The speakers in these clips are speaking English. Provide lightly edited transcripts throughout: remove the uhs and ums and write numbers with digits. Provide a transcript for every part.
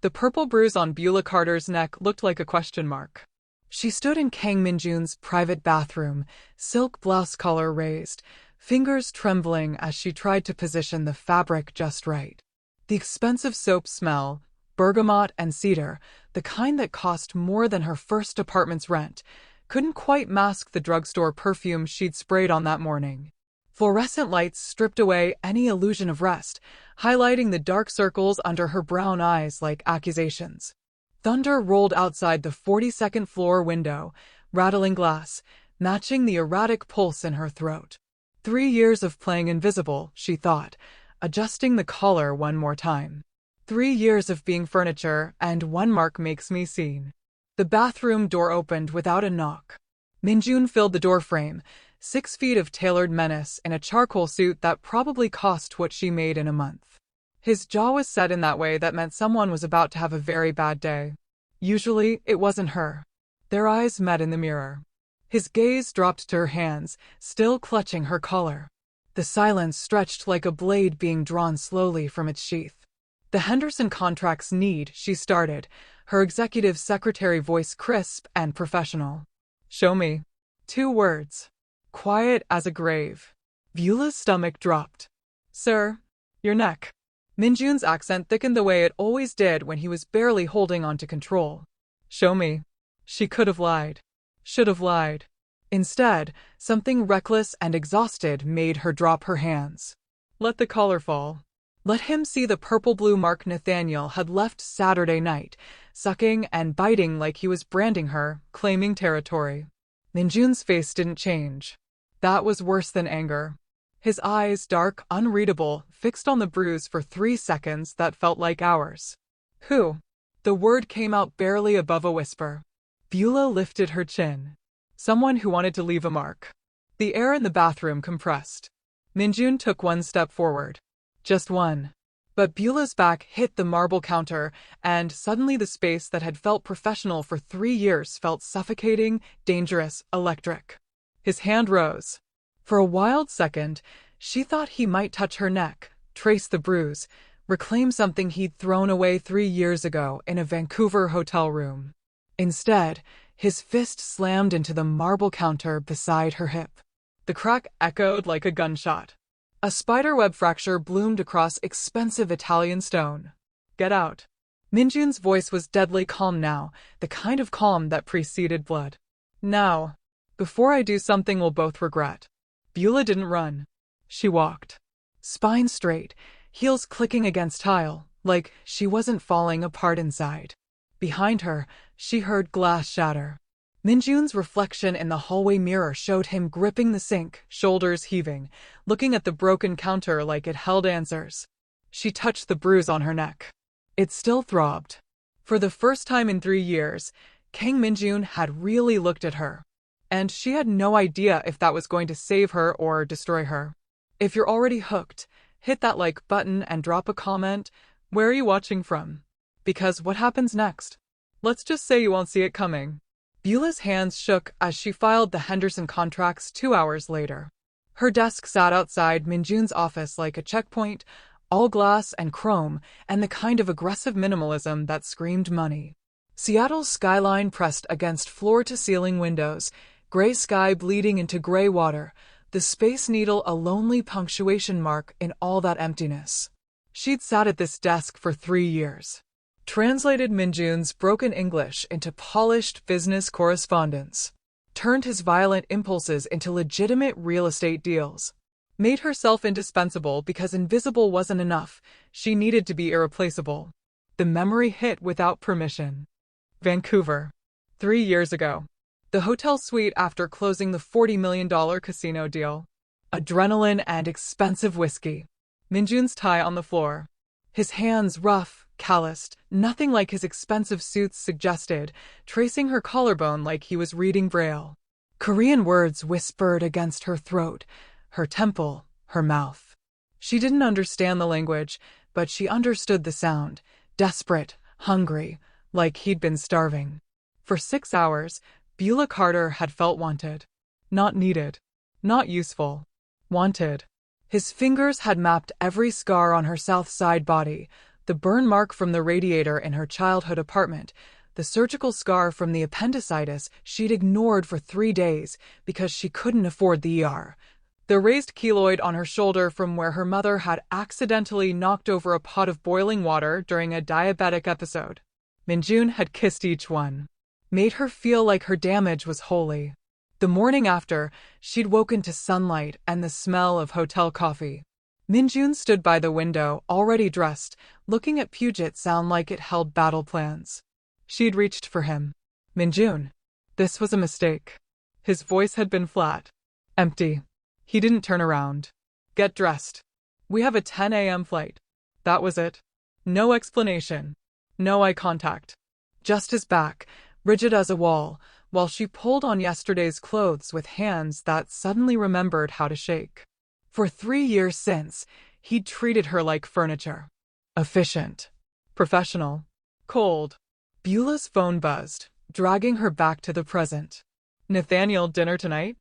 The purple bruise on Beulah Carter's neck looked like a question mark. She stood in Kang Min-Jun's private bathroom, silk blouse collar raised, fingers trembling as she tried to position the fabric just right. The expensive soap smell, bergamot and cedar, the kind that cost more than her first apartment's rent, couldn't quite mask the drugstore perfume she'd sprayed on that morning. Fluorescent lights stripped away any illusion of rest, highlighting the dark circles under her brown eyes like accusations. Thunder rolled outside the 42nd floor window, rattling glass, matching the erratic pulse in her throat. 3 years of playing invisible, she thought, adjusting the collar one more time. 3 years of being furniture, and one mark makes me seen. The bathroom door opened without a knock. Min-Jun filled the doorframe, 6 feet of tailored menace in a charcoal suit that probably cost what she made in a month. His jaw was set in that way that meant someone was about to have a very bad day. Usually, it wasn't her. Their eyes met in the mirror. His gaze dropped to her hands, still clutching her collar. The silence stretched like a blade being drawn slowly from its sheath. "The Henderson contracts need," she started, her executive secretary voice crisp and professional. "Show me." 2 words. Quiet as a grave. Beulah's stomach dropped. "Sir, your neck." Min-Jun's accent thickened the way it always did when he was barely holding on to control. "Show me." She could have lied. Should have lied. Instead, something reckless and exhausted made her drop her hands. Let the collar fall. Let him see the purple-blue mark Nathaniel had left Saturday night, sucking and biting like he was branding her, claiming territory. Min-Jun's face didn't change. That was worse than anger. His eyes, dark, unreadable, fixed on the bruise for 3 seconds that felt like hours. "Who?" The word came out barely above a whisper. Beulah lifted her chin. "Someone who wanted to leave a mark." The air in the bathroom compressed. Min-Jun took 1 step forward. Just one. But Beulah's back hit the marble counter, and suddenly the space that had felt professional for 3 years felt suffocating, dangerous, electric. His hand rose. For a wild second, she thought he might touch her neck, trace the bruise, reclaim something he'd thrown away 3 years ago in a Vancouver hotel room. Instead, his fist slammed into the marble counter beside her hip. The crack echoed like a gunshot. A spiderweb fracture bloomed across expensive Italian stone. "Get out." Min-Jun's voice was deadly calm now, the kind of calm that preceded blood. "Now. Before I do something we'll both regret." Beulah didn't run. She walked. Spine straight, heels clicking against tile, like she wasn't falling apart inside. Behind her, she heard glass shatter. Min-Jun's reflection in the hallway mirror showed him gripping the sink, shoulders heaving, looking at the broken counter like it held answers. She touched the bruise on her neck. It still throbbed. For the first time in 3 years, Kang Min-Jun had really looked at her. And she had no idea if that was going to save her or destroy her. If you're already hooked, hit that like button and drop a comment. Where are you watching from? Because what happens next? Let's just say you won't see it coming. Beulah's hands shook as she filed the Henderson contracts 2 hours later. Her desk sat outside Min-Jun's office like a checkpoint, all glass and chrome, and the kind of aggressive minimalism that screamed money. Seattle's skyline pressed against floor-to-ceiling windows, gray sky bleeding into gray water, the Space Needle a lonely punctuation mark in all that emptiness. She'd sat at this desk for 3 years. Translated Min-Jun's broken English into polished business correspondence. Turned his violent impulses into legitimate real estate deals. Made herself indispensable because invisible wasn't enough, she needed to be irreplaceable. The memory hit without permission. Vancouver. 3 years ago. The hotel suite after closing the $40 million casino deal. Adrenaline and expensive whiskey. Min-Jun's tie on the floor. His hands rough, calloused, nothing like his expensive suits suggested, tracing her collarbone like he was reading Braille. Korean words whispered against her throat, her temple, her mouth. She didn't understand the language, but she understood the sound, desperate, hungry, like he'd been starving. For 6 hours, Beulah Carter had felt wanted. Not needed. Not useful. Wanted. His fingers had mapped every scar on her south side body, The burn mark from the radiator in her childhood apartment, the surgical scar from the appendicitis she'd ignored for 3 days because she couldn't afford the ER. The raised keloid on her shoulder from where her mother had accidentally knocked over a pot of boiling water during a diabetic episode. Min-Jun had kissed each one, made her feel like her damage was holy. The morning after, she'd woken to sunlight and the smell of hotel coffee. Min-Jun stood by the window, already dressed, looking at Puget Sound like it held battle plans. She'd reached for him. Min-Jun. This was a mistake. His voice had been flat. Empty. He didn't turn around. Get dressed. We have a 10 a.m. flight. That was it. No explanation. No eye contact. Just his back, rigid as a wall, while she pulled on yesterday's clothes with hands that suddenly remembered how to shake. For 3 years since, he'd treated her like furniture. Efficient. Professional. Cold. Beulah's phone buzzed, dragging her back to the present. Nathaniel, dinner tonight?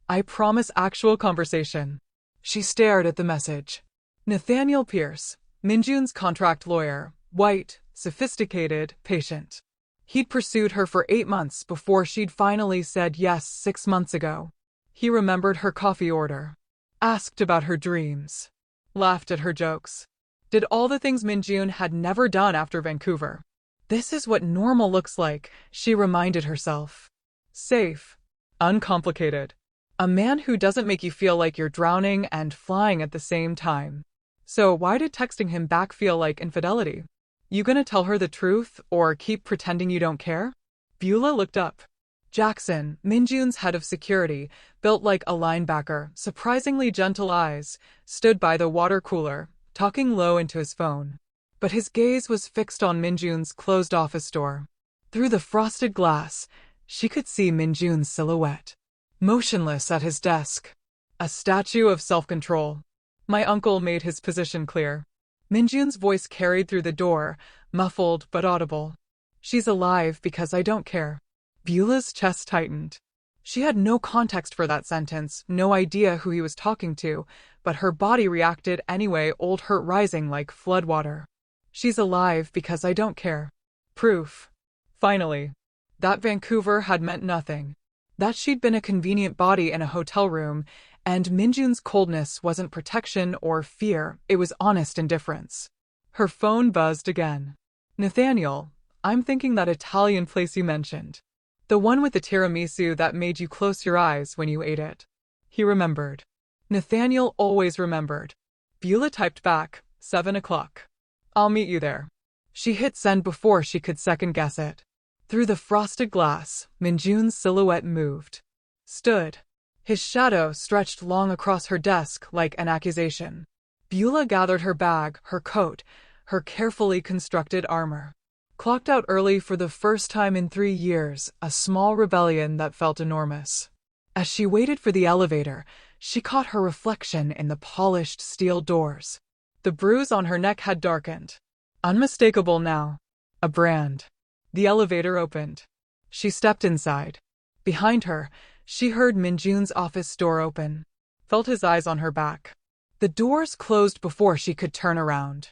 I promise actual conversation. She stared at the message. Nathaniel Pierce, Min-Jun's contract lawyer, white, sophisticated, patient. He'd pursued her for 8 months before she'd finally said yes 6 months ago. He remembered her coffee order, asked about her dreams, laughed at her jokes, did all the things Min-Jun had never done after Vancouver. This is what normal looks like, she reminded herself. Safe, uncomplicated. A man who doesn't make you feel like you're drowning and flying at the same time. So why did texting him back feel like infidelity? You gonna tell her the truth or keep pretending you don't care? Beulah looked up. Jackson, Min-Jun's head of security, built like a linebacker, surprisingly gentle eyes, stood by the water cooler, talking low into his phone. But his gaze was fixed on Min-Jun's closed office door. Through the frosted glass, she could see Min-Jun's silhouette, motionless at his desk. A statue of self-control. My uncle made his position clear. Min-Jun's voice carried through the door, muffled but audible. She's alive because I don't care. Beulah's chest tightened. She had no context for that sentence, no idea who he was talking to, but her body reacted anyway, old hurt rising like floodwater. She's alive because I don't care. Proof. Finally. That Vancouver had meant nothing. That she'd been a convenient body in a hotel room, and Min-Jun's coldness wasn't protection or fear, it was honest indifference. Her phone buzzed again. Nathaniel, I'm thinking that Italian place you mentioned. The one with the tiramisu that made you close your eyes when you ate it. He remembered. Nathaniel always remembered. Beulah typed back, 7 o'clock. I'll meet you there. She hit send before she could second-guess it. Through the frosted glass, Min-Jun's silhouette moved. Stood. His shadow stretched long across her desk like an accusation. Beulah gathered her bag, her coat, her carefully constructed armor. Clocked out early for the first time in 3 years, a small rebellion that felt enormous. As she waited for the elevator, she caught her reflection in the polished steel doors. The bruise on her neck had darkened. Unmistakable now. A brand. The elevator opened. She stepped inside. Behind her, she heard Min-Jun's office door open. Felt his eyes on her back. The doors closed before she could turn around.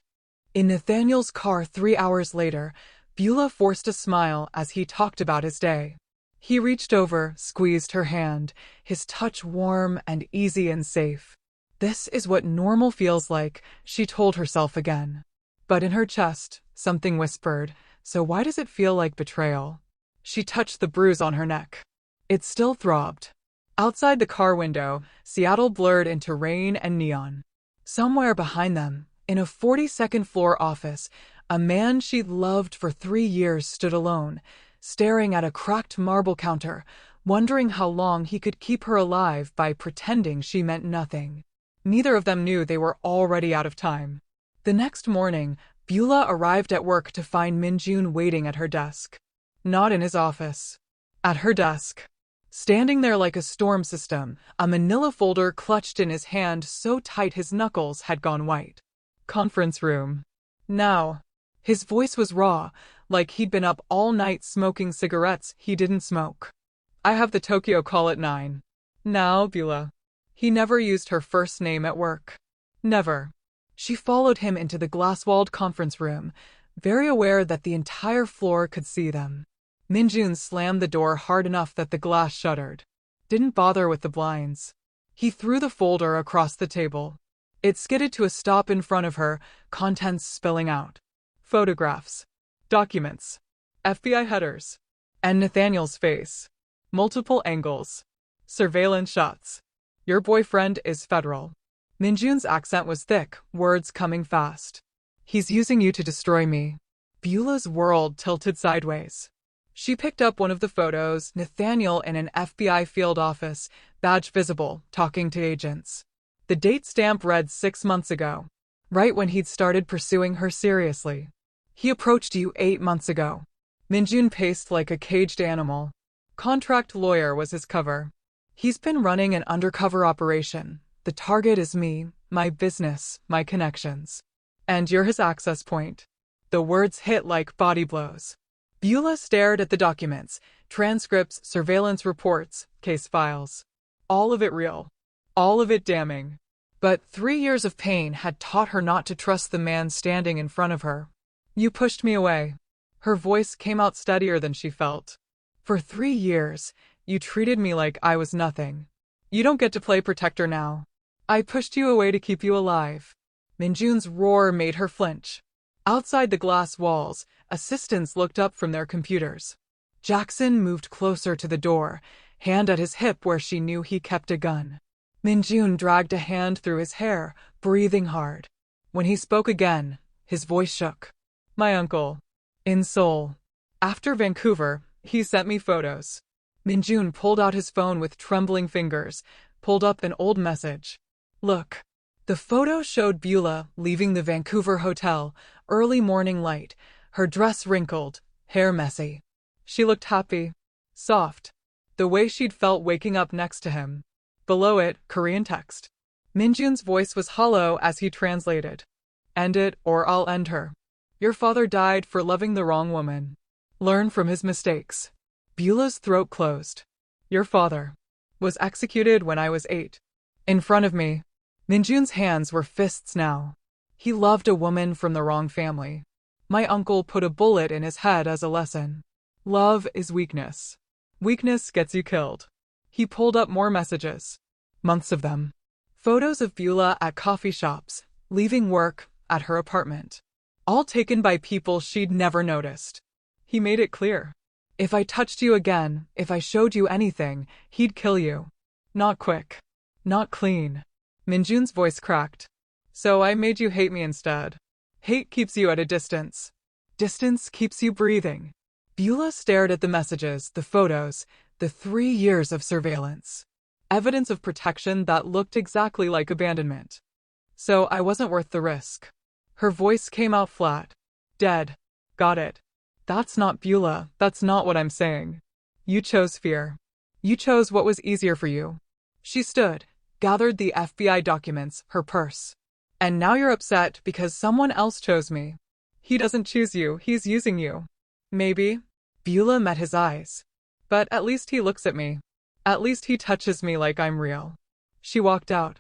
In Nathaniel's car 3 hours later, Beulah forced a smile as he talked about his day. He reached over, squeezed her hand, his touch warm and easy and safe. This is what normal feels like, she told herself again. But in her chest, something whispered, so why does it feel like betrayal? She touched the bruise on her neck. It still throbbed. Outside the car window, Seattle blurred into rain and neon. Somewhere behind them, in a 42nd floor office, a man she'd loved for 3 years stood alone, staring at a cracked marble counter, wondering how long he could keep her alive by pretending she meant nothing. Neither of them knew they were already out of time. The next morning, Beulah arrived at work to find Min-Jun waiting at her desk. Not in his office. At her desk. Standing there like a storm system, a manila folder clutched in his hand so tight his knuckles had gone white. Conference room. Now. His voice was raw, like he'd been up all night smoking cigarettes he didn't smoke. I have the Tokyo call at 9. Now, Beulah. He never used her first name at work. Never. She followed him into the glass-walled conference room, very aware that the entire floor could see them. Min-Jun slammed the door hard enough that the glass shuddered. Didn't bother with the blinds. He threw the folder across the table. It skidded to a stop in front of her, contents spilling out. Photographs. Documents. FBI headers. And Nathaniel's face. Multiple angles. Surveillance shots. Your boyfriend is federal. Min-Jun's accent was thick, words coming fast. He's using you to destroy me. Beulah's world tilted sideways. She picked up one of the photos, Nathaniel in an FBI field office, badge visible, talking to agents. The date stamp read 6 months ago, right when he'd started pursuing her seriously. He approached you 8 months ago. Min-Jun paced like a caged animal. Contract lawyer was his cover. He's been running an undercover operation. The target is me, my business, my connections. And you're his access point. The words hit like body blows. Beulah stared at the documents, transcripts, surveillance reports, case files. All of it real. All of it damning. But 3 years of pain had taught her not to trust the man standing in front of her. You pushed me away. Her voice came out steadier than she felt. For 3 years, you treated me like I was nothing. You don't get to play protector now. I pushed you away to keep you alive. Min-Jun's roar made her flinch. Outside the glass walls, assistants looked up from their computers. Jackson moved closer to the door, hand at his hip where she knew he kept a gun. Min-Jun dragged a hand through his hair, breathing hard. When he spoke again, his voice shook. My uncle. In Seoul. After Vancouver, he sent me photos. Min-Jun pulled out his phone with trembling fingers, pulled up an old message. Look. The photo showed Beulah leaving the Vancouver hotel, early morning light, her dress wrinkled, hair messy. She looked happy, soft, the way she'd felt waking up next to him. Below it, Korean text. Min-Jun's voice was hollow as he translated. End it or I'll end her. Your father died for loving the wrong woman. Learn from his mistakes. Beulah's throat closed. Your father was executed when I was 8. In front of me. Min-Jun's hands were fists now. He loved a woman from the wrong family. My uncle put a bullet in his head as a lesson. Love is weakness. Weakness gets you killed. He pulled up more messages. Months of them. Photos of Beulah at coffee shops, leaving work, at her apartment. All taken by people she'd never noticed. He made it clear. If I touched you again, if I showed you anything, he'd kill you. Not quick. Not clean. Min-Jun's voice cracked. So I made you hate me instead. Hate keeps you at a distance. Distance keeps you breathing. Beulah stared at the messages, the photos, the 3 years of surveillance. Evidence of protection that looked exactly like abandonment. So I wasn't worth the risk. Her voice came out flat. Dead. Got it. That's not Beulah, that's not what I'm saying. You chose fear. You chose what was easier for you. She stood, gathered the FBI documents, her purse. And now you're upset because someone else chose me. He doesn't choose you, he's using you. Maybe. Beulah met his eyes. But at least he looks at me. At least he touches me like I'm real. She walked out.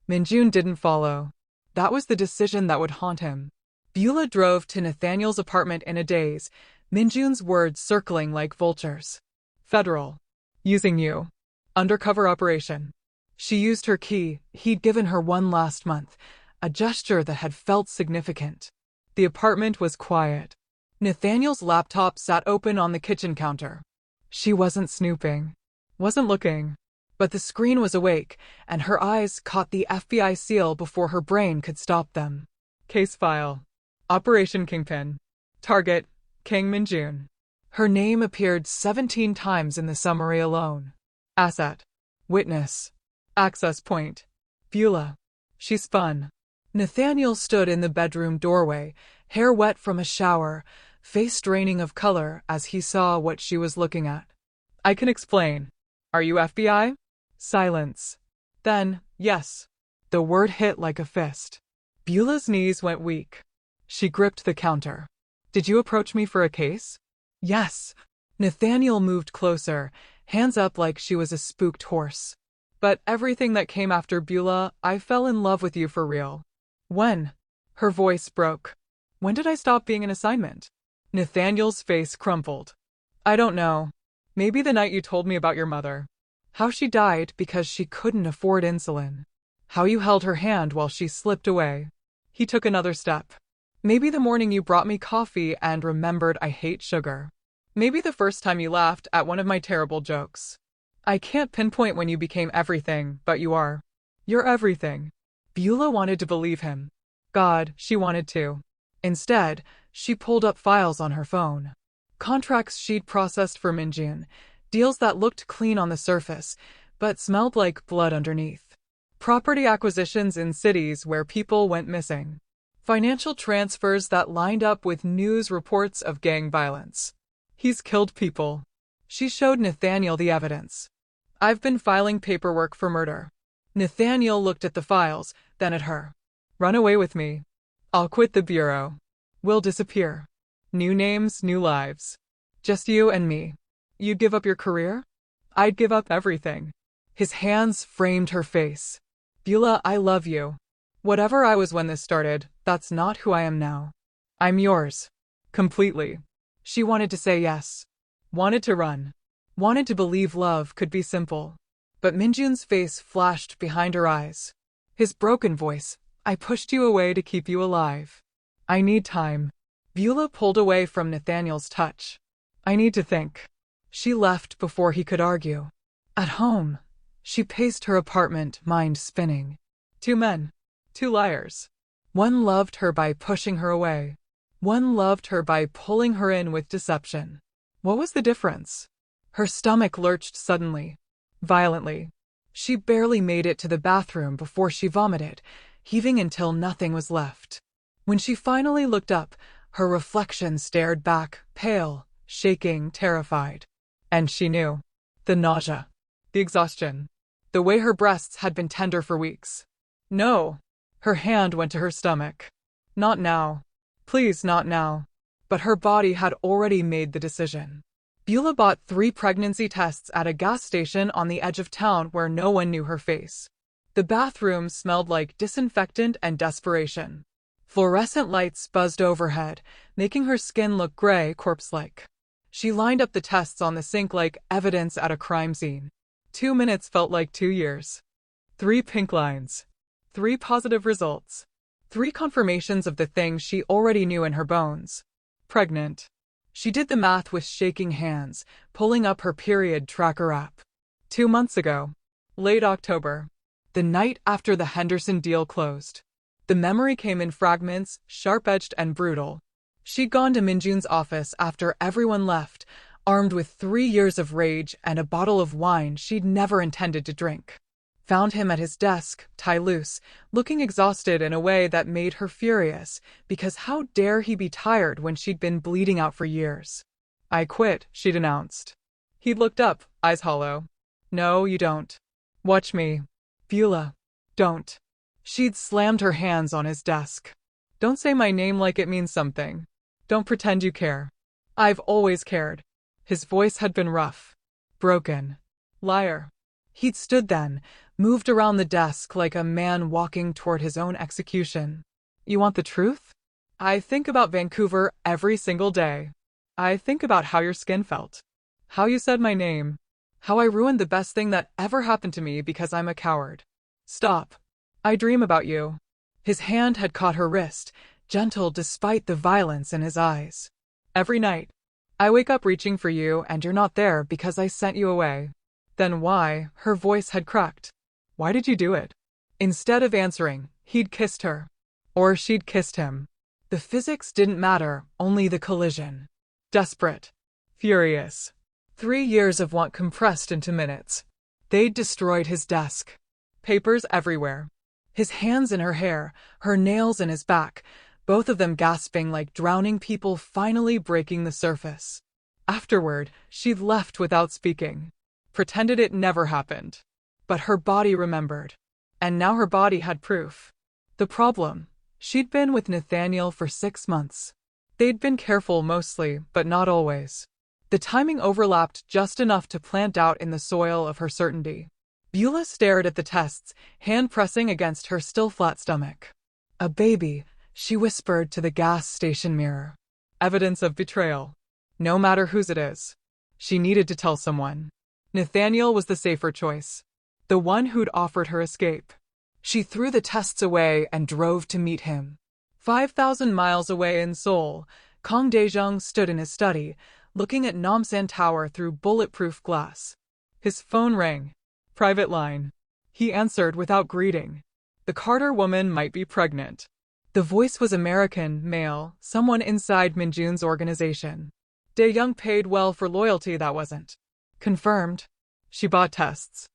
Min-Jun didn't follow. That was the decision that would haunt him. Beulah drove to Nathaniel's apartment in a daze, Min-Jun's words circling like vultures. Federal. Using you. Undercover operation. She used her key, he'd given her one last month, a gesture that had felt significant. The apartment was quiet. Nathaniel's laptop sat open on the kitchen counter. She wasn't snooping. Wasn't looking. But the screen was awake, and her eyes caught the FBI seal before her brain could stop them. Case file. Operation Kingpin. Target, Kang Min-Jun. Her name appeared 17 times in the summary alone. Asset. Witness. Access point. Beulah. She spun. Nathaniel stood in the bedroom doorway, hair wet from a shower, face draining of color as he saw what she was looking at. I can explain. Are you FBI? Silence. Then, yes. The word hit like a fist. Beulah's knees went weak. She gripped the counter. Did you approach me for a case? Yes. Nathaniel moved closer, hands up like she was a spooked horse. But everything that came after Beulah, I fell in love with you for real. When? Her voice broke. When did I stop being an assignment? Nathaniel's face crumpled. I don't know. Maybe the night you told me about your mother. How she died because she couldn't afford insulin. How you held her hand while she slipped away. He took another step. Maybe the morning you brought me coffee and remembered I hate sugar. Maybe the first time you laughed at one of my terrible jokes. I can't pinpoint when you became everything, but you are. You're everything. Beulah wanted to believe him. God, she wanted to. Instead, she pulled up files on her phone. Contracts she'd processed for Min-Jun, deals that looked clean on the surface, but smelled like blood underneath. Property acquisitions in cities where people went missing. Financial transfers that lined up with news reports of gang violence. He's killed people. She showed Nathaniel the evidence. I've been filing paperwork for murder. Nathaniel looked at the files, then at her. Run away with me. I'll quit the bureau. We'll disappear. New names, new lives. Just you and me. You'd give up your career? I'd give up everything. His hands framed her face. Beulah, I love you. Whatever I was when this started, that's not who I am now. I'm yours. Completely. She wanted to say yes. Wanted to run. Wanted to believe love could be simple. But Min-Jun's face flashed behind her eyes. His broken voice, I pushed you away to keep you alive. I need time. Beulah pulled away from Nathaniel's touch. I need to think. She left before he could argue. At home, she paced her apartment, mind spinning. 2 men. 2 liars. One loved her by pushing her away. One loved her by pulling her in with deception. What was the difference? Her stomach lurched suddenly. Violently. She barely made it to the bathroom before she vomited, heaving until nothing was left. When she finally looked up, her reflection stared back, pale, shaking, terrified. And she knew. The nausea. The exhaustion. The way her breasts had been tender for weeks. No. Her hand went to her stomach. Not now. Please, not now. But her body had already made the decision. Beulah bought 3 pregnancy tests at a gas station on the edge of town where no one knew her face. The bathroom smelled like disinfectant and desperation. Fluorescent lights buzzed overhead, making her skin look gray, corpse-like. She lined up the tests on the sink like evidence at a crime scene. 2 minutes felt like 2 years. 3 pink lines. 3 positive results. 3 confirmations of the things she already knew in her bones. Pregnant. She did the math with shaking hands, pulling up her period tracker app. 2 months ago. Late October. The night after the Henderson deal closed. The memory came in fragments, sharp-edged and brutal. She'd gone to Min-Jun's office after everyone left, armed with 3 years of rage and a bottle of wine she'd never intended to drink. Found him at his desk, tie loose, looking exhausted in a way that made her furious, because how dare he be tired when she'd been bleeding out for years? I quit, she'd announced. He'd looked up, eyes hollow. No, you don't. Watch me. Beulah. Don't. She'd slammed her hands on his desk. Don't say my name like it means something. Don't pretend you care. I've always cared. His voice had been rough. Broken. Liar. He'd stood then, moved around the desk like a man walking toward his own execution. You want the truth? I think about Vancouver every single day. I think about how your skin felt. How you said my name. How I ruined the best thing that ever happened to me because I'm a coward. Stop. I dream about you. His hand had caught her wrist, gentle despite the violence in his eyes. Every night. I wake up reaching for you and you're not there because I sent you away. Then why? Her voice had cracked. Why did you do it? Instead of answering, he'd kissed her. Or she'd kissed him. The physics didn't matter, only the collision. Desperate. Furious. 3 years of want compressed into minutes. They'd destroyed his desk. Papers everywhere. His hands in her hair, her nails in his back, both of them gasping like drowning people finally breaking the surface. Afterward, she'd left without speaking. Pretended it never happened. But her body remembered. And now her body had proof. The problem? She'd been with Nathaniel for 6 months. They'd been careful mostly, but not always. The timing overlapped just enough to plant doubt in the soil of her certainty. Beulah stared at the tests, hand pressing against her still flat stomach. A baby, She whispered to the gas station mirror. Evidence of betrayal. No matter whose it is. She needed to tell someone. Nathaniel was the safer choice. The one who'd offered her escape. She threw the tests away and drove to meet him. 5,000 miles away in Seoul, Kang Dae-jung stood in his study, looking at Namsan Tower through bulletproof glass. His phone rang. Private line. He answered without greeting. The Carter woman might be pregnant. The voice was American, male, someone inside Min-Jun's organization. Dae-jung paid well for loyalty that wasn't. Confirmed. She bought tests.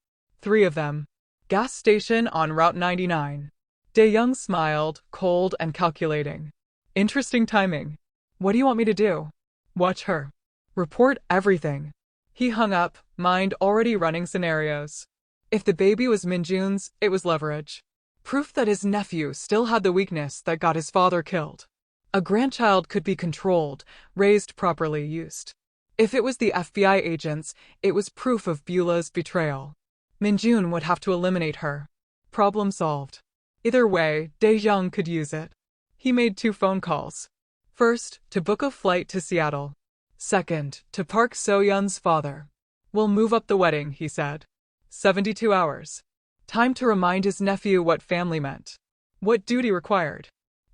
3 of them. Gas station on Route 99. Dae-jung smiled, cold and calculating. Interesting timing. What do you want me to do? Watch her. Report everything. He hung up, mind already running scenarios. If the baby was Min-Jun's, it was leverage. Proof that his nephew still had the weakness that got his father killed. A grandchild could be controlled, raised properly, used. If it was the FBI agents, it was proof of Beulah's betrayal. Min-Jun would have to eliminate her. Problem solved. Either way, Dae-jung could use it. He made 2 phone calls. First, to book a flight to Seattle. Second, to Park So-yeon's father. We'll move up the wedding, he said. 72 hours. Time to remind his nephew what family meant. What duty required.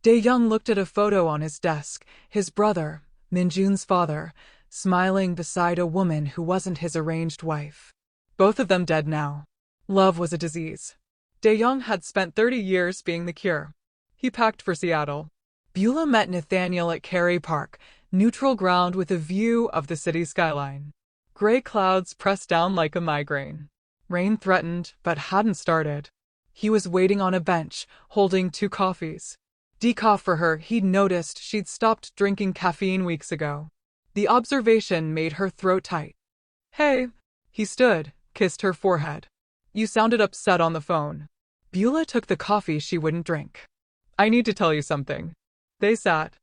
Dae-jung looked at a photo on his desk, his brother, Min-Jun's father, smiling beside a woman who wasn't his arranged wife. Both of them dead now. Love was a disease. Dae-jung had spent 30 years being the cure. He packed for Seattle. Beulah met Nathaniel at Kerry Park, neutral ground with a view of the city skyline. Gray clouds pressed down like a migraine. Rain threatened, but hadn't started. He was waiting on a bench, holding 2 coffees. Decaf for her. He'd noticed she'd stopped drinking caffeine weeks ago. The observation made her throat tight. Hey. He stood, kissed her forehead. You sounded upset on the phone. Beulah took the coffee she wouldn't drink. I need to tell you something. They sat.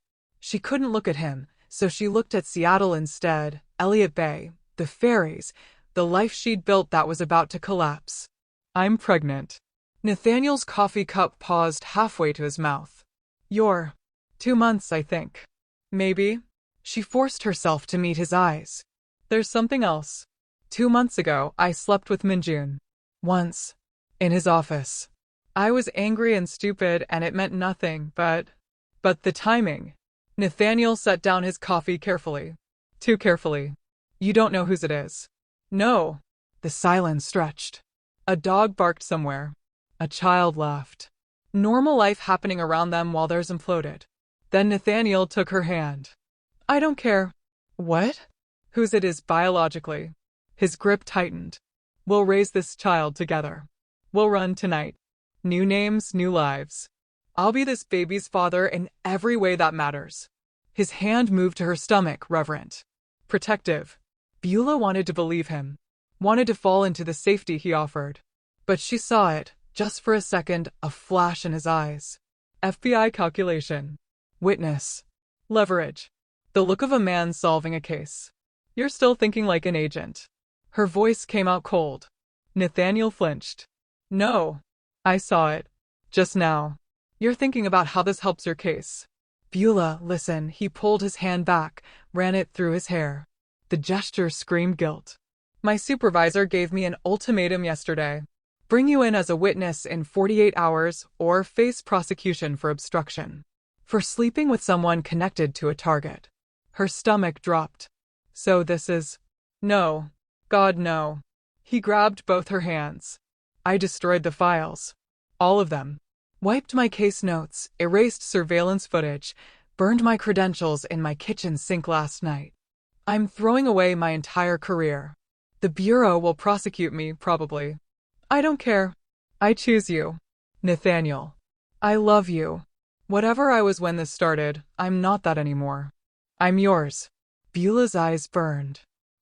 She couldn't look at him, so she looked at Seattle instead, Elliott Bay, the ferries, the life she'd built that was about to collapse. I'm pregnant. Nathaniel's coffee cup paused halfway to his mouth. You're 2 months, I think. Maybe. She forced herself to meet his eyes. There's something else. 2 months ago, I slept with Min-Jun. Once. In his office. I was angry and stupid and it meant nothing, but the timing. Nathaniel set down his coffee carefully. Too carefully. You don't know whose it is. No. The silence stretched. A dog barked somewhere. A child laughed. Normal life happening around them while theirs imploded. Then Nathaniel took her hand. I don't care. What? Whose it is biologically. His grip tightened. We'll raise this child together. We'll run tonight. New names, new lives. I'll be this baby's father in every way that matters. His hand moved to her stomach, reverent. Protective. Beulah wanted to believe him. Wanted to fall into the safety he offered. But she saw it, just for a second, a flash in his eyes. FBI calculation. Witness. Leverage. The look of a man solving a case. You're still thinking like an agent. Her voice came out cold. Nathaniel flinched. No. I saw it. Just now. You're thinking about how this helps your case. Beulah, listen. He pulled his hand back, ran it through his hair. The gesture screamed guilt. My supervisor gave me an ultimatum yesterday. Bring you in as a witness in 48 hours or face prosecution for obstruction. For sleeping with someone connected to a target. Her stomach dropped. So this is... No. God, no. He grabbed both her hands. I destroyed the files. All of them. Wiped my case notes, erased surveillance footage, burned my credentials in my kitchen sink last night. I'm throwing away my entire career. The Bureau will prosecute me, probably. I don't care. I choose you. Nathaniel. I love you. Whatever I was when this started, I'm not that anymore. I'm yours. Beulah's eyes burned.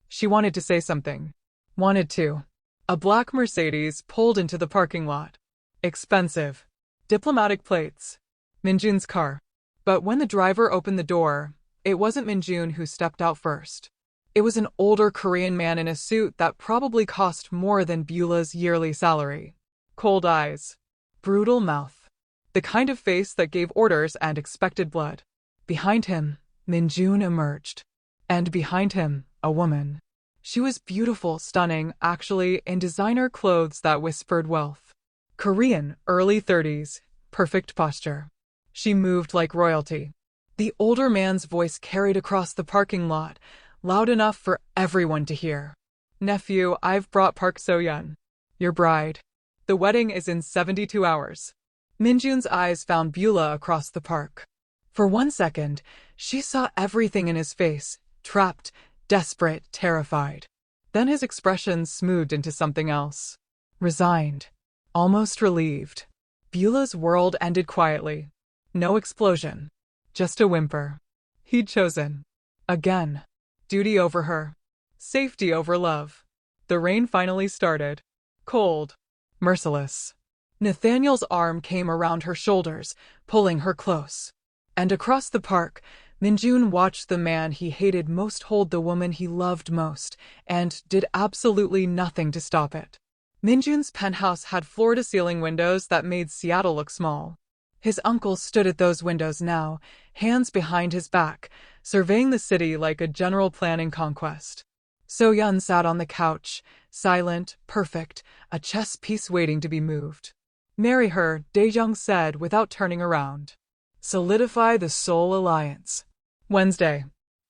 She wanted to say something. Wanted to. A black Mercedes pulled into the parking lot. Expensive. Diplomatic plates. Min-Jun's car. But when the driver opened the door, it wasn't Min-Jun who stepped out first. It was an older Korean man in a suit that probably cost more than Beulah's yearly salary. Cold eyes. Brutal mouth. The kind of face that gave orders and expected blood. Behind him, Min-Jun emerged. And behind him, a woman. She was beautiful, stunning, actually, in designer clothes that whispered wealth. Korean, early 30s, perfect posture. She moved like royalty. The older man's voice carried across the parking lot, loud enough for everyone to hear. Nephew, I've brought Park So-yeon. Your bride. The wedding is in 72 hours. Min-Jun's eyes found Beulah across the park. For 1 second, she saw everything in his face, trapped, desperate, terrified. Then his expression smoothed into something else. Resigned. Almost relieved. Beulah's world ended quietly. No explosion. Just a whimper. He'd chosen. Again. Duty over her. Safety over love. The rain finally started. Cold. Merciless. Nathaniel's arm came around her shoulders, pulling her close. And across the park, Min-Jun watched the man he hated most hold the woman he loved most, and did absolutely nothing to stop it. Min-Jun's penthouse had floor-to-ceiling windows that made Seattle look small. His uncle stood at those windows now, hands behind his back, surveying the city like a general planning conquest. So-yeon sat on the couch, silent, perfect, a chess piece waiting to be moved. Marry her, Dae-jung said without turning around. Solidify the soul alliance. Wednesday.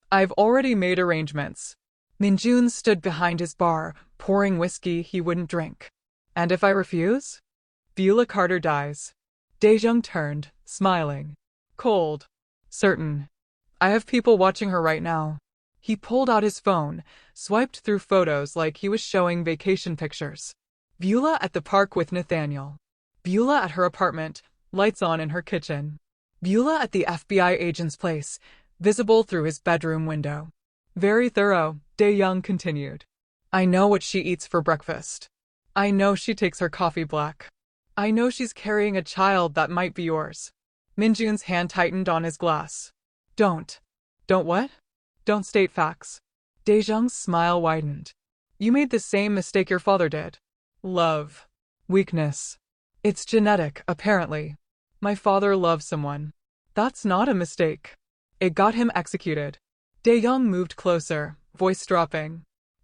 I've already made arrangements. Min-Jun stood behind his bar, pouring whiskey he wouldn't drink. And if I refuse? Beulah Carter dies. Dae-jung turned, smiling. Cold. Certain. I have people watching her right now. He pulled out his phone, swiped through photos like he was showing vacation pictures. Beulah at the park with Nathaniel. Beulah at her apartment, lights on in her kitchen. Beulah at the FBI agent's place, visible through his bedroom window. Very thorough, Dae-jung continued. I know what she eats for breakfast. I know she takes her coffee black. I know she's carrying a child that might be yours. Min-Jun's hand tightened on his glass. Don't. Don't what? Don't state facts. Dae-jung's smile widened. You made the same mistake your father did. Love. Weakness. It's genetic, apparently. My father loved someone. That's not a mistake. It got him executed. Dae-jung moved closer, voice dropping.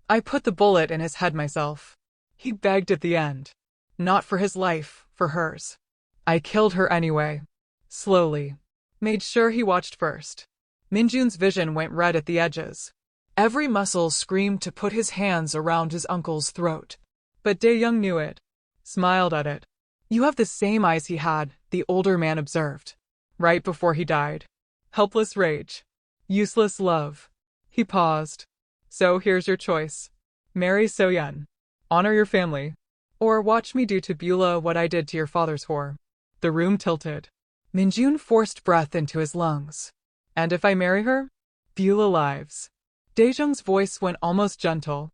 I put the bullet in his head myself. He begged at the end. Not for his life, for hers. I killed her anyway. Slowly. Made sure he watched first. Min-Jun's vision went red at the edges. Every muscle screamed to put his hands around his uncle's throat. But Dae-jung knew it. Smiled at it. You have the same eyes he had, the older man observed. Right before he died. Helpless rage. Useless love. He paused. So here's your choice. Marry So-yeon. Honor your family. Or watch me do to Beulah what I did to your father's whore. The room tilted. Min-Jun forced breath into his lungs. And if I marry her? Beulah lives. Dae-jung's voice went almost gentle.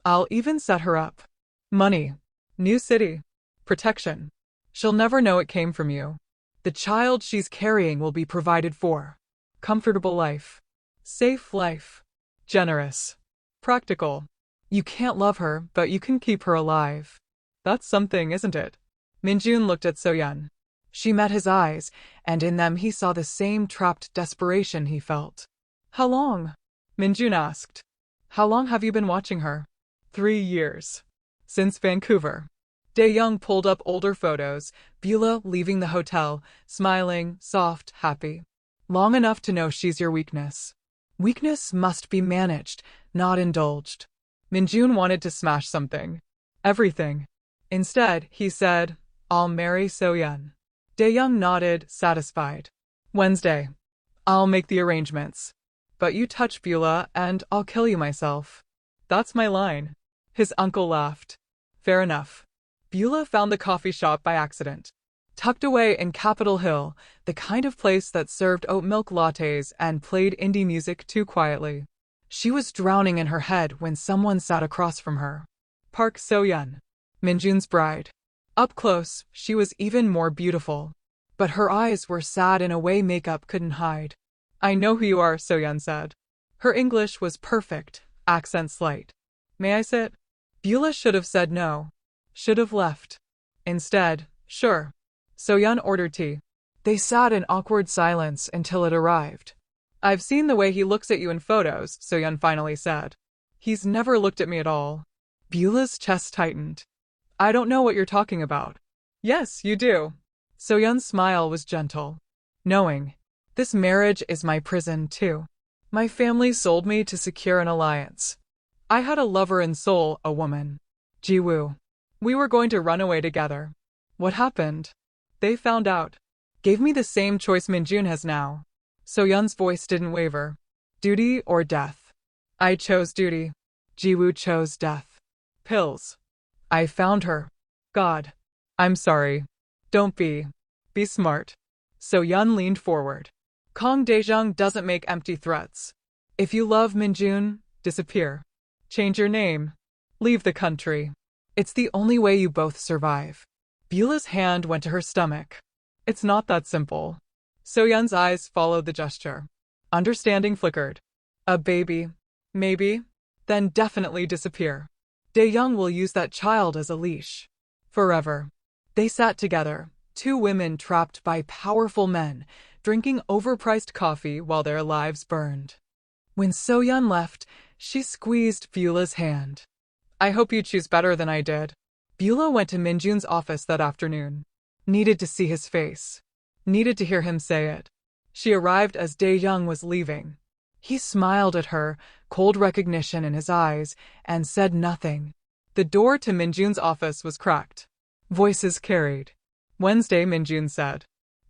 I'll even set her up. Money. New city. Protection. She'll never know it came from you. The child she's carrying will be provided for. Comfortable life. Safe life. Generous. Practical. You can't love her, but you can keep her alive. That's something, isn't it? Min-Jun looked at So-yeon. She met his eyes, and in them he saw the same trapped desperation he felt. How long? Min-Jun asked. How long have you been watching her? 3 years. Since Vancouver. Dae-jung pulled up older photos, Beulah leaving the hotel, smiling, soft, happy. Long enough to know she's your weakness. Weakness must be managed, not indulged. Min-Jun wanted to smash something. Everything. Instead, he said, I'll marry So-yeon. Dae-jung nodded, satisfied. Wednesday. I'll make the arrangements. But you touch Beulah, and I'll kill you myself. That's my line. His uncle laughed. Fair enough. Beulah found the coffee shop by accident. Tucked away in Capitol Hill, the kind of place that served oat milk lattes and played indie music too quietly. She was drowning in her head when someone sat across from her. Park So-yeon. Min-Jun's bride. Up close, she was even more beautiful. But her eyes were sad in a way makeup couldn't hide. I know who you are, So-yeon said. Her English was perfect, accent slight. May I sit? Beulah should have said no. Should have left. Instead, sure. So-yeon ordered tea. They sat in awkward silence until it arrived. I've seen the way he looks at you in photos, So-yeon finally said. He's never looked at me at all. Beulah's chest tightened. I don't know what you're talking about. Yes, you do. So-yeon's smile was gentle. Knowing. This marriage is my prison, too. My family sold me to secure an alliance. I had a lover in Seoul, a woman. Ji-woo. We were going to run away together. What happened? They found out. Gave me the same choice Min-Jun has now. So-yeon's voice didn't waver. Duty or death? I chose duty. Ji-woo chose death. Pills. I found her. God. I'm sorry. Don't be. Be smart. So-yeon leaned forward. Kang Daejong doesn't make empty threats. If you love Min-Jun, disappear. Change your name. Leave the country. It's the only way you both survive. Beulah's hand went to her stomach. It's not that simple. So-yeon's eyes followed the gesture. Understanding flickered. A baby. Maybe. Then definitely disappear. Dae-young will use that child as a leash. Forever. They sat together, two women trapped by powerful men, drinking overpriced coffee while their lives burned. When So-yeon left, she squeezed Beulah's hand. I hope you choose better than I did. Beulah went to Min-Jun's office that afternoon. Needed to see his face. Needed to hear him say it. She arrived as Dae-young was leaving. He smiled at her, cold recognition in his eyes, and said nothing. The door to Min-Jun's office was cracked. Voices carried. Wednesday, Min-Jun said.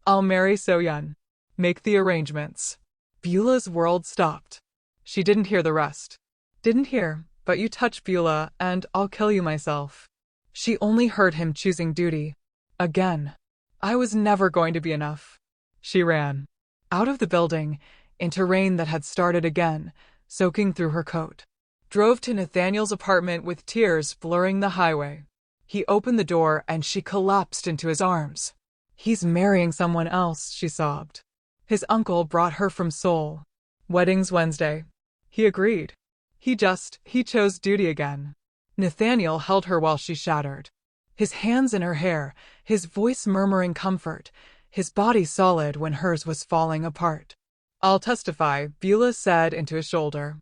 I'll marry So-yeon. Make the arrangements. Beulah's world stopped. She didn't hear the rest. Didn't hear, but you touch Beulah, and I'll kill you myself. She only heard him choosing duty. Again. I was never going to be enough. She ran. Out of the building, into rain that had started again, soaking through her coat. Drove to Nathaniel's apartment with tears blurring the highway. He opened the door and she collapsed into his arms. He's marrying someone else, she sobbed. His uncle brought her from Seoul. Weddings Wednesday. He agreed. He chose duty again. Nathaniel held her while she shattered. His hands in her hair, his voice murmuring comfort, his body solid when hers was falling apart. I'll testify, Beulah said into his shoulder.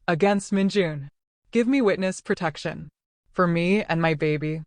Against Min-Jun. Give me witness protection. For me and my baby.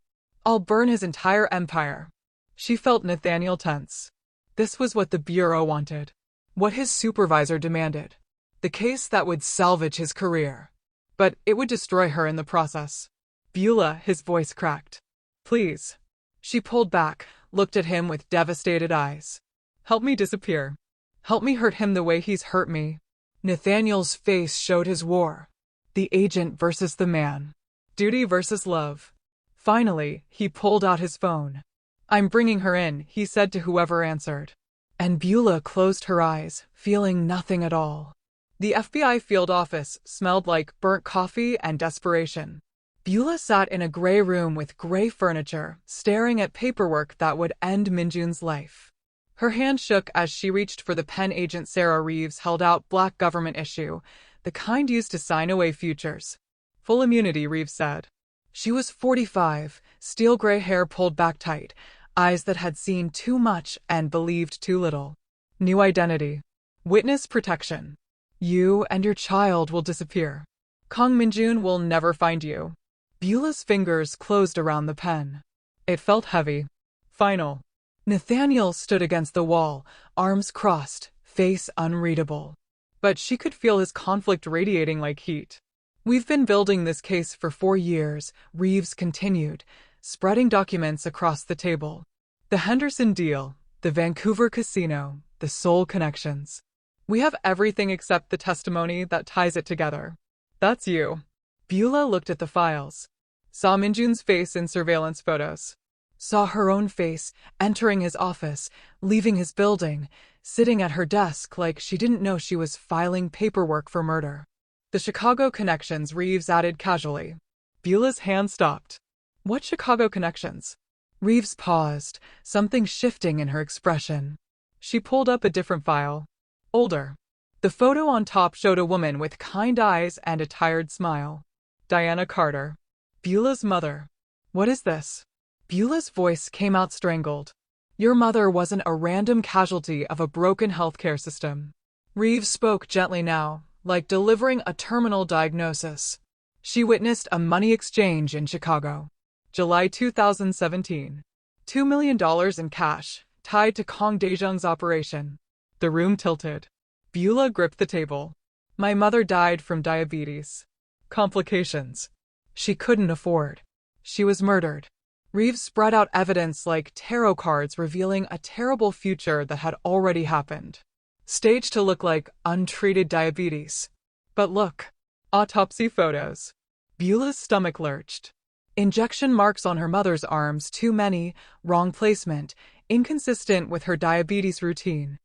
I'll burn his entire empire. She felt Nathaniel tense. This was what the Bureau wanted. What his supervisor demanded. The case that would salvage his career. But it would destroy her in the process. Beulah, his voice cracked. Please. She pulled back, looked at him with devastated eyes. Help me disappear. Help me hurt him the way he's hurt me. Nathaniel's face showed his war. The agent versus the man. Duty versus love. Finally, he pulled out his phone. I'm bringing her in, he said to whoever answered. And Beulah closed her eyes, feeling nothing at all. The FBI field office smelled like burnt coffee and desperation. Beulah sat in a gray room with gray furniture, staring at paperwork that would end Min-Jun's life. Her hand shook as she reached for the pen agent Sarah Reeves held out black government issue, the kind used to sign away futures. Full immunity, Reeves said. She was 45, steel gray hair pulled back tight, eyes that had seen too much and believed too little. New identity. Witness protection. You and your child will disappear. Kang Min-Jun will never find you. Beulah's fingers closed around the pen. It felt heavy. Final. Nathaniel stood against the wall, arms crossed, face unreadable. But she could feel his conflict radiating like heat. We've been building this case for 4 years, Reeves continued, spreading documents across the table. The Henderson deal, the Vancouver casino, the Seoul connections. We have everything except the testimony that ties it together. That's you. Beulah looked at the files. Saw Min-Jun's face in surveillance photos. Saw her own face, entering his office, leaving his building, sitting at her desk like she didn't know she was filing paperwork for murder. The Chicago connections, Reeves added casually. Beulah's hand stopped. What Chicago connections? Reeves paused, something shifting in her expression. She pulled up a different file. Older. The photo on top showed a woman with kind eyes and a tired smile. Diana Carter. Beulah's mother. What is this? Beulah's voice came out strangled. Your mother wasn't a random casualty of a broken healthcare system. Reeves spoke gently now, like delivering a terminal diagnosis. She witnessed a money exchange in Chicago. July 2017. $2 million in cash, tied to Kong Daejung's operation. The room tilted. Beulah gripped the table. My mother died from diabetes. Complications. She couldn't afford. She was murdered. Reeves spread out evidence like tarot cards revealing a terrible future that had already happened. Staged to look like untreated diabetes. But look. Autopsy photos. Beulah's stomach lurched. Injection marks on her mother's arms, too many, wrong placement, inconsistent with her diabetes routine.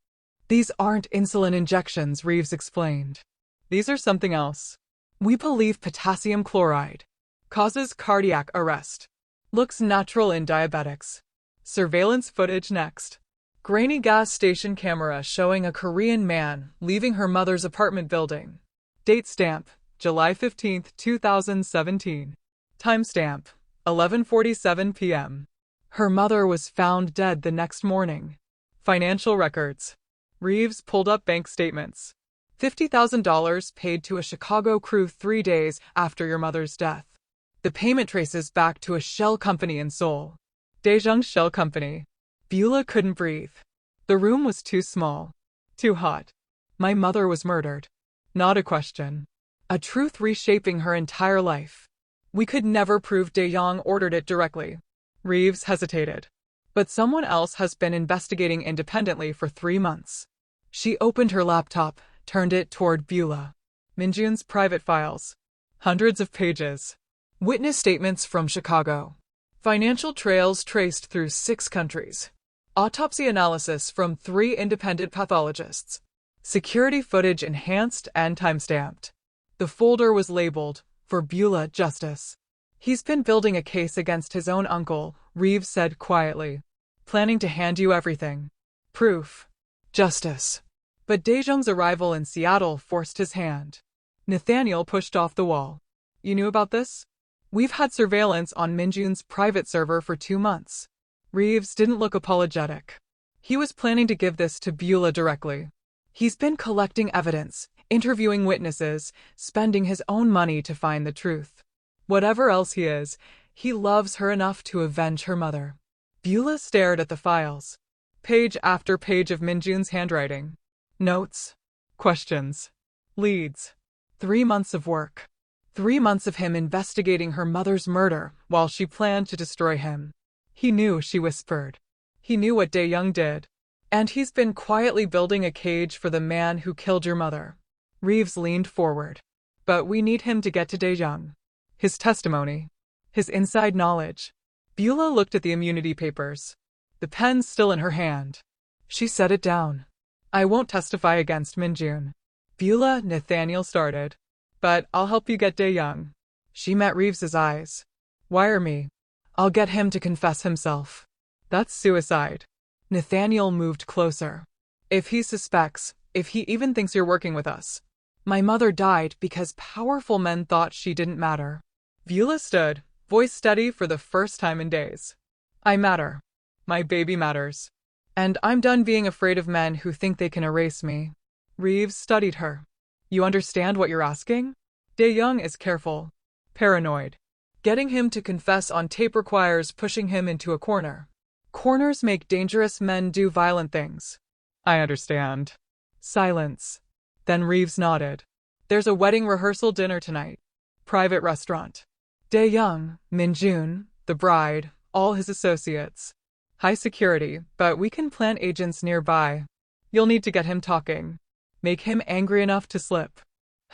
These aren't insulin injections, Reeves explained. These are something else. We believe potassium chloride causes cardiac arrest. Looks natural in diabetics. Surveillance footage next. Grainy gas station camera showing a Korean man leaving her mother's apartment building. Date stamp, July 15, 2017. Timestamp, 11:47 p.m. Her mother was found dead the next morning. Financial records. Reeves pulled up bank statements. $50,000 paid to a Chicago crew 3 days after your mother's death. The payment traces back to a shell company in Seoul. Daejung's Shell Company. Beulah couldn't breathe. The room was too small. Too hot. My mother was murdered. Not a question. A truth reshaping her entire life. We could never prove Daejung ordered it directly. Reeves hesitated. But someone else has been investigating independently for 3 months. She opened her laptop, turned it toward Beulah. Min-Jun's private files. Hundreds of pages. Witness statements from Chicago. Financial trails traced through 6 countries. Autopsy analysis from 3 independent pathologists. Security footage enhanced and timestamped. The folder was labeled, "For Beulah Justice." He's been building a case against his own uncle, Reeves said quietly. Planning to hand you everything. Proof. Justice. But Daejung's arrival in Seattle forced his hand. Nathaniel pushed off the wall. You knew about this? We've had surveillance on Min-Jun's private server for 2 months. Reeves didn't look apologetic. He was planning to give this to Beulah directly. He's been collecting evidence, interviewing witnesses, spending his own money to find the truth. Whatever else he is, he loves her enough to avenge her mother. Beulah stared at the files. Page after page of Min-Jun's handwriting. Notes. Questions. Leads. 3 months of work. 3 months of him investigating her mother's murder while she planned to destroy him. He knew, she whispered. He knew what Daejung did. And he's been quietly building a cage for the man who killed your mother. Reeves leaned forward. But we need him to get to Daejung. His testimony. His inside knowledge. Beulah looked at the immunity papers. The pen still in her hand. She set it down. I won't testify against Min-Jun. Beulah, Nathaniel started. But I'll help you get Daejung. She met Reeves's eyes. Wire me. I'll get him to confess himself. That's suicide. Nathaniel moved closer. If he suspects, if he even thinks you're working with us. My mother died because powerful men thought she didn't matter. Beulah stood, voice steady for the first time in days. I matter. My baby matters. And I'm done being afraid of men who think they can erase me. Reeves studied her. You understand what you're asking? Daejung is careful. Paranoid. Getting him to confess on tape requires pushing him into a corner. Corners make dangerous men do violent things. I understand. Silence. Then Reeves nodded. There's a wedding rehearsal dinner tonight. Private restaurant. Daejung, Min-Jun, the bride, all his associates. High security, but we can plant agents nearby. You'll need to get him talking. Make him angry enough to slip.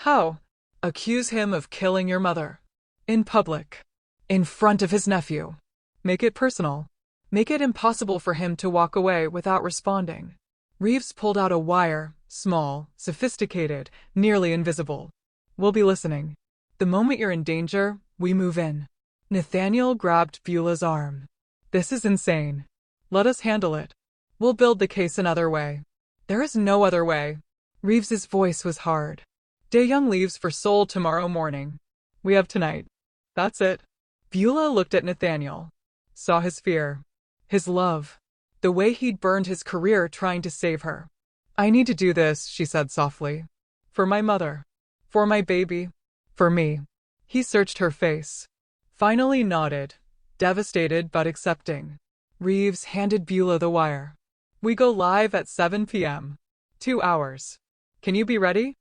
How? Accuse him of killing your mother. In public. In front of his nephew. Make it personal. Make it impossible for him to walk away without responding. Reeves pulled out a wire, small, sophisticated, nearly invisible. We'll be listening. The moment you're in danger, we move in. Nathaniel grabbed Beulah's arm. This is insane. Let us handle it. We'll build the case another way. There is no other way. Reeves's voice was hard. Daejung leaves for Seoul tomorrow morning. We have tonight. That's it. Beulah looked at Nathaniel. Saw his fear. His love. The way he'd burned his career trying to save her. I need to do this, she said softly. For my mother. For my baby. For me. He searched her face. Finally nodded, devastated but accepting. Reeves handed Beulah the wire. We go live at 7 p.m. 2 hours. Can you be ready?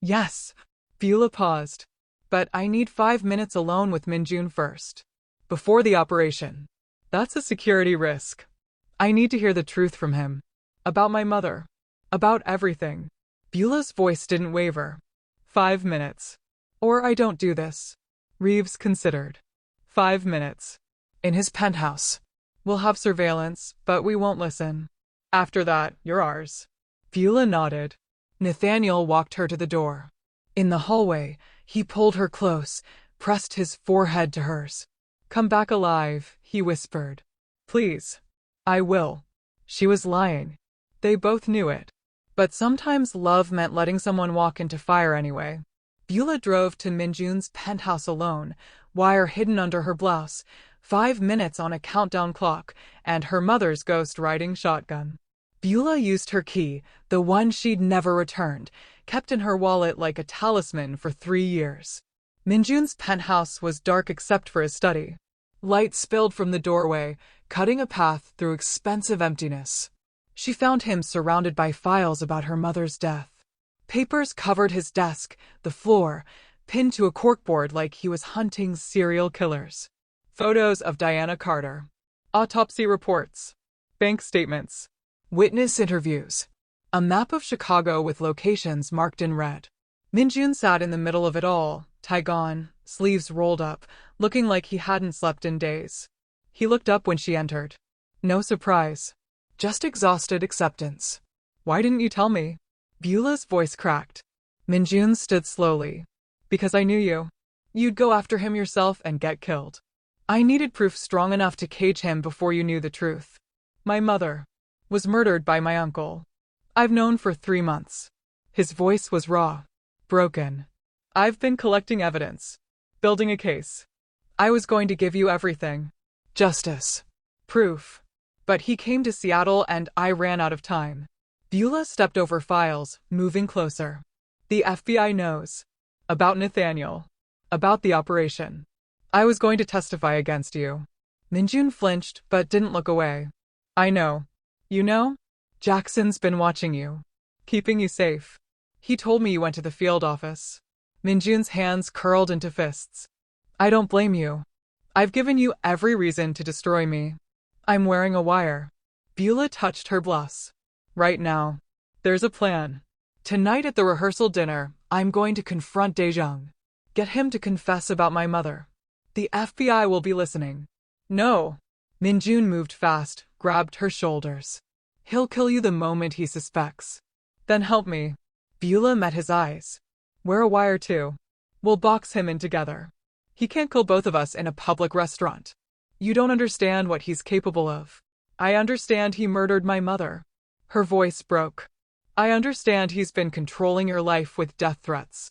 Yes. Beulah paused. But I need 5 minutes alone with Min-Jun first. Before the operation. That's a security risk. I need to hear the truth from him. About my mother. About everything. Beulah's voice didn't waver. 5 minutes. Or I don't do this. Reeves considered. 5 minutes. In his penthouse. We'll have surveillance, but we won't listen. After that, you're ours. Beulah nodded. Nathaniel walked her to the door. In the hallway, he pulled her close, pressed his forehead to hers. Come back alive, he whispered. Please. I will. She was lying. They both knew it. But sometimes love meant letting someone walk into fire anyway. Beulah drove to Min-Jun's penthouse alone, wire hidden under her blouse, 5 minutes on a countdown clock, and her mother's ghost riding shotgun. Beulah used her key, the one she'd never returned, kept in her wallet like a talisman for 3 years. Min-Jun's penthouse was dark except for his study. Light spilled from the doorway, cutting a path through expensive emptiness. She found him surrounded by files about her mother's death. Papers covered his desk, the floor, pinned to a corkboard like he was hunting serial killers. Photos of Diana Carter. Autopsy reports. Bank statements. Witness interviews. A map of Chicago with locations marked in red. Min-Jun sat in the middle of it all, tie gone, sleeves rolled up, looking like he hadn't slept in days. He looked up when she entered. No surprise. Just exhausted acceptance. Why didn't you tell me? Beulah's voice cracked. Min-Jun stood slowly. Because I knew you. You'd go after him yourself and get killed. I needed proof strong enough to cage him before you knew the truth. My mother was murdered by my uncle. I've known for 3 months. His voice was raw, broken. I've been collecting evidence, building a case. I was going to give you everything. Justice. Proof. But he came to Seattle and I ran out of time. Beulah stepped over files, moving closer. The FBI knows. About Nathaniel. About the operation. I was going to testify against you. Min-Jun flinched but didn't look away. I know. You know? Jackson's been watching you. Keeping you safe. He told me you went to the field office. Min-Jun's hands curled into fists. I don't blame you. I've given you every reason to destroy me. I'm wearing a wire. Beulah touched her blouse. Right now. There's a plan. Tonight at the rehearsal dinner, I'm going to confront Daejung. Get him to confess about my mother. The FBI will be listening. No. Min-Jun moved fast, grabbed her shoulders. He'll kill you the moment he suspects. Then help me. Beulah met his eyes. Wear a wire too. We'll box him in together. He can't kill both of us in a public restaurant. You don't understand what he's capable of. I understand he murdered my mother. Her voice broke. I understand he's been controlling your life with death threats.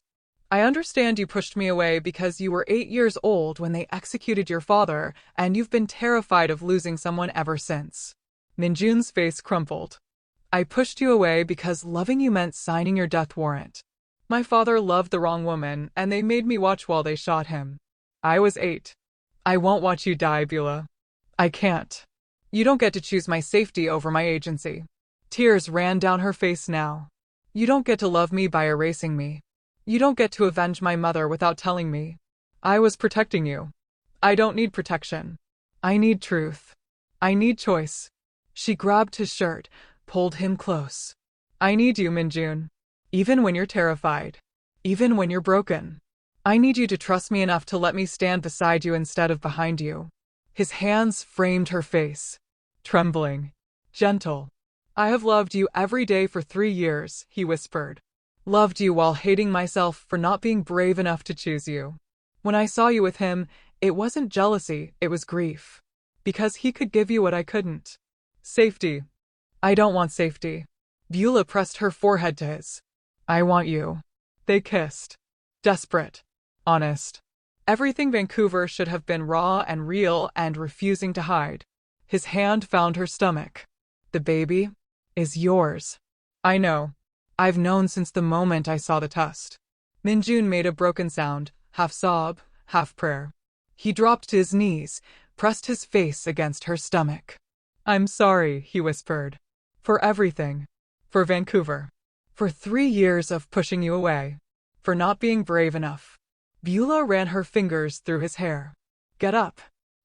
I understand you pushed me away because you were 8 years old when they executed your father, and you've been terrified of losing someone ever since. Min-Jun's face crumpled. I pushed you away because loving you meant signing your death warrant. My father loved the wrong woman, and they made me watch while they shot him. I was 8. I won't watch you die, Beulah. I can't. You don't get to choose my safety over my agency. Tears ran down her face now. You don't get to love me by erasing me. You don't get to avenge my mother without telling me. I was protecting you. I don't need protection. I need truth. I need choice. She grabbed his shirt, pulled him close. I need you, Min-Jun. Even when you're terrified. Even when you're broken. I need you to trust me enough to let me stand beside you instead of behind you. His hands framed her face. Trembling. Gentle. I have loved you every day for 3 years, he whispered. Loved you while hating myself for not being brave enough to choose you. When I saw you with him, it wasn't jealousy, it was grief. Because he could give you what I couldn't. Safety. I don't want safety. Beulah pressed her forehead to his. I want you. They kissed. Desperate. Honest. Everything Vancouver should have been raw and real and refusing to hide. His hand found her stomach. The baby is yours. I know. I've known since the moment I saw the test. Min-Jun made a broken sound, half sob, half prayer. He dropped to his knees, pressed his face against her stomach. I'm sorry, he whispered. For everything. For Vancouver. For 3 years of pushing you away. For not being brave enough. Beulah ran her fingers through his hair. Get up.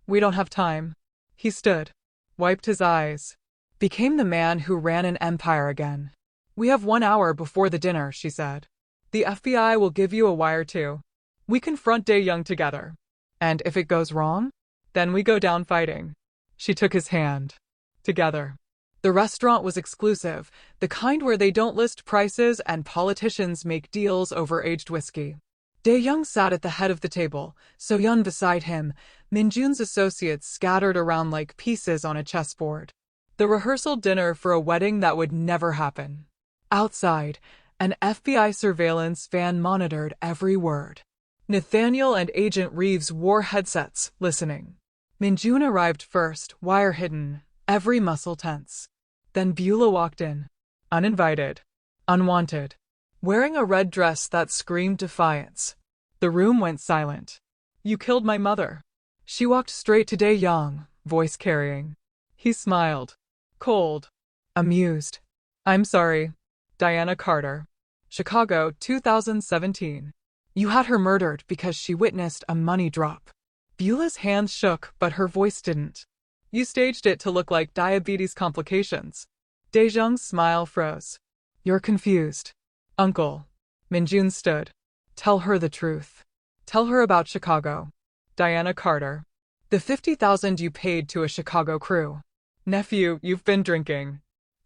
We don't have time. He stood. Wiped his eyes. Became the man who ran an empire again. We have 1 hour before the dinner, she said. The FBI will give you a wire too. We confront Dae-Young together. And if it goes wrong, then we go down fighting. She took his hand. Together. The restaurant was exclusive, the kind where they don't list prices and politicians make deals over aged whiskey. Dae-Young sat at the head of the table, So-Yeon beside him, Min-Jun's associates scattered around like pieces on a chessboard. The rehearsal dinner for a wedding that would never happen. Outside, an FBI surveillance van monitored every word. Nathaniel and Agent Reeves wore headsets, listening. Min-Jun arrived first, wire hidden, every muscle tense. Then Beulah walked in. Uninvited. Unwanted. Wearing a red dress that screamed defiance. The room went silent. You killed my mother. She walked straight to Dae-Young, voice carrying. He smiled. Cold. Amused. I'm sorry. Diana Carter. Chicago, 2017. You had her murdered because she witnessed a money drop. Beulah's hands shook, but her voice didn't. You staged it to look like diabetes complications. Dae-Young's smile froze. You're confused. Uncle. Min-Jun stood. Tell her the truth. Tell her about Chicago. Diana Carter. The $50,000 you paid to a Chicago crew. Nephew, you've been drinking.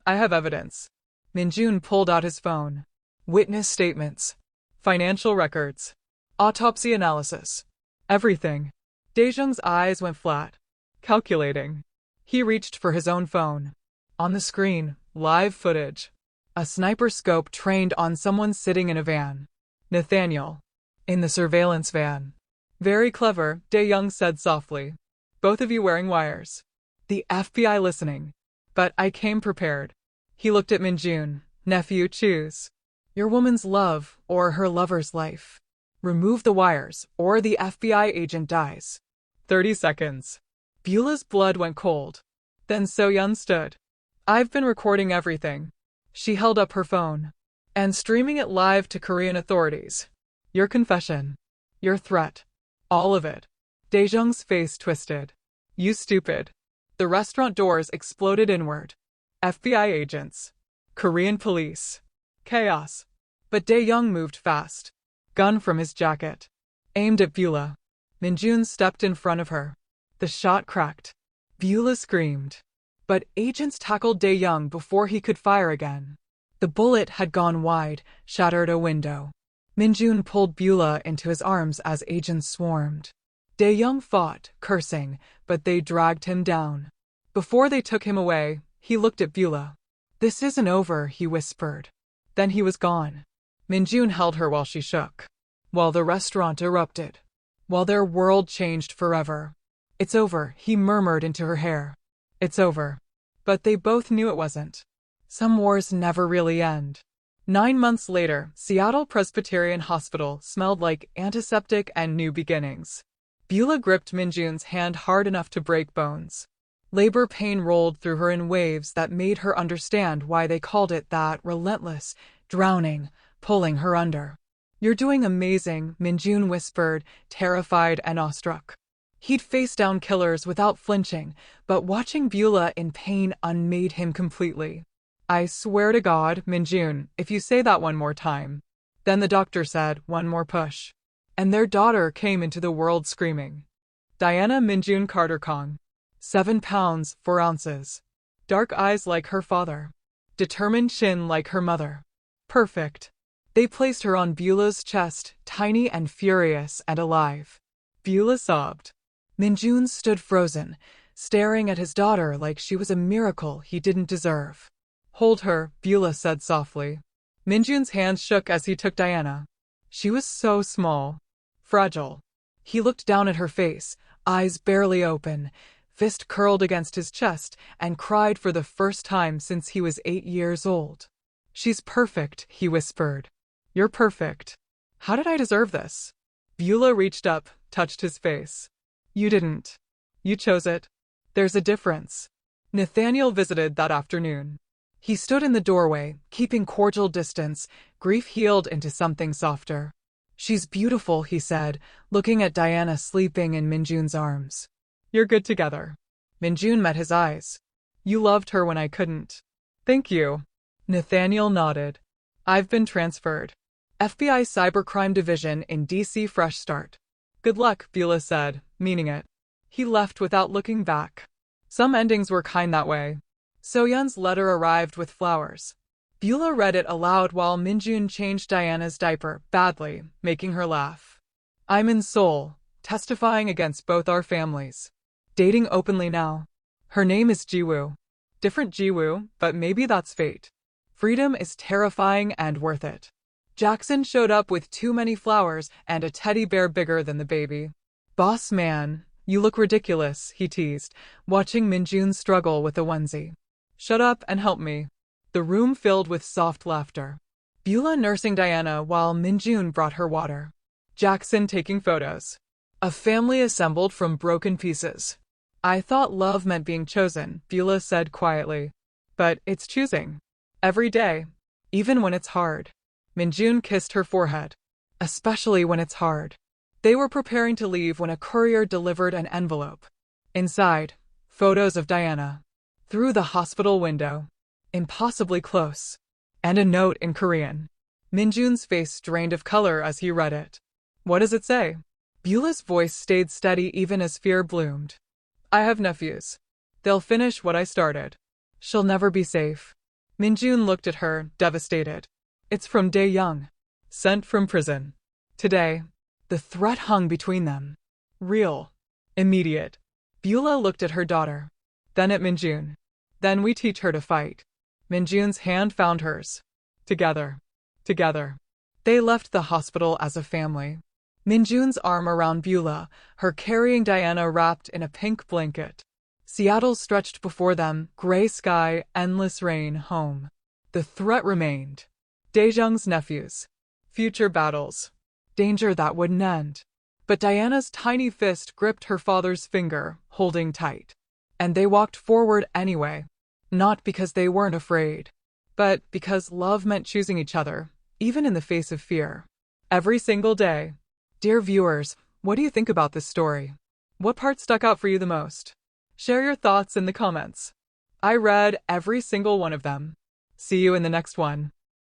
I have evidence. Min-Jun pulled out his phone. Witness statements. Financial records. Autopsy analysis. Everything. Dae-Young's eyes went flat. Calculating. He reached for his own phone. On the screen, live footage. A sniper scope trained on someone sitting in a van. Nathaniel. In the surveillance van. Very clever, Dae-Young said softly. Both of you wearing wires. The FBI listening. But I came prepared. He looked at Min-Jun. Nephew, choose. Your woman's love, or her lover's life. Remove the wires, or the FBI agent dies. 30 seconds. Beulah's blood went cold. Then So-Yeon stood. I've been recording everything. She held up her phone. And streaming it live to Korean authorities. Your confession. Your threat. All of it. Dae-Young's face twisted. You stupid. The restaurant doors exploded inward. FBI agents. Korean police. Chaos. But Dae-Young moved fast. Gun from his jacket. Aimed at Beulah. Min-Jun stepped in front of her. The shot cracked. Beulah screamed. But agents tackled Dae-Young before he could fire again. The bullet had gone wide, shattered a window. Min-Jun pulled Beulah into his arms as agents swarmed. Dae-Young fought, cursing, but they dragged him down. Before they took him away, he looked at Beulah. This isn't over, he whispered. Then he was gone. Min-Jun held her while she shook. While the restaurant erupted. While their world changed forever. It's over, he murmured into her hair. It's over. But they both knew it wasn't. Some wars never really end. 9 months later, Seattle Presbyterian Hospital smelled like antiseptic and new beginnings. Beulah gripped Min-Jun's hand hard enough to break bones. Labor pain rolled through her in waves that made her understand why they called it that, relentless, drowning, pulling her under. You're doing amazing, Min-Jun whispered, terrified and awestruck. He'd faced down killers without flinching, but watching Beulah in pain unmade him completely. I swear to God, Min-Jun, if you say that one more time. Then the doctor said, one more push. And their daughter came into the world screaming. Diana Min-Jun Carter Kong. 7 pounds, 4 ounces. Dark eyes like her father. Determined chin like her mother. Perfect. They placed her on Beulah's chest, tiny and furious and alive. Beulah sobbed. Min-Jun stood frozen, staring at his daughter like she was a miracle he didn't deserve. Hold her, Beulah said softly. Min-Jun's hands shook as he took Diana. She was so small. Fragile. He looked down at her face, eyes barely open, fist curled against his chest, and cried for the first time since he was 8 years old. "She's perfect," he whispered. "You're perfect. How did I deserve this?" Beulah reached up, touched his face. "You didn't. You chose it. There's a difference." Nathaniel visited that afternoon. He stood in the doorway, keeping cordial distance, grief healed into something softer. "She's beautiful," he said, looking at Diana sleeping in Min-Jun's arms. "You're good together." Min-Jun met his eyes. "You loved her when I couldn't." "Thank you." Nathaniel nodded. "I've been transferred. FBI Cybercrime Division in DC. Fresh start." "Good luck," Beulah said, meaning it. He left without looking back. Some endings were kind that way. Soyeon's letter arrived with flowers. Beulah read it aloud while Min-Jun changed Diana's diaper, badly, making her laugh. "I'm in Seoul, testifying against both our families. Dating openly now. Her name is Jiwoo. Different Jiwoo, but maybe that's fate. Freedom is terrifying and worth it." Jackson showed up with too many flowers and a teddy bear bigger than the baby. "Boss man, you look ridiculous," he teased, watching Min-Jun struggle with the onesie. "Shut up and help me." The room filled with soft laughter. Beulah nursing Diana while Min-Jun brought her water. Jackson taking photos. A family assembled from broken pieces. "I thought love meant being chosen," Beulah said quietly. "But it's choosing. Every day. Even when it's hard." Min-Jun kissed her forehead. "Especially when it's hard." They were preparing to leave when a courier delivered an envelope. Inside, photos of Diana. Through the hospital window. Impossibly close. And a note in Korean. Min-Jun's face drained of color as he read it. "What does it say?" Beulah's voice stayed steady even as fear bloomed. "I have nephews. They'll finish what I started. She'll never be safe." Min-Jun looked at her, devastated. "It's from Dae-young. Sent from prison. Today." The threat hung between them. Real. Immediate. Beulah looked at her daughter. Then at Min-Jun. "Then we teach her to fight." Min-Jun's hand found hers. Together. Together. They left the hospital as a family. Min-Jun's arm around Beulah, her carrying Diana wrapped in a pink blanket. Seattle stretched before them, gray sky, endless rain, home. The threat remained. Dae-jung's nephews. Future battles. Danger that wouldn't end. But Diana's tiny fist gripped her father's finger, holding tight. And they walked forward anyway. Not because they weren't afraid, but because love meant choosing each other, even in the face of fear. Every single day. Dear viewers, what do you think about this story? What part stuck out for you the most? Share your thoughts in the comments. I read every single one of them. See you in the next one.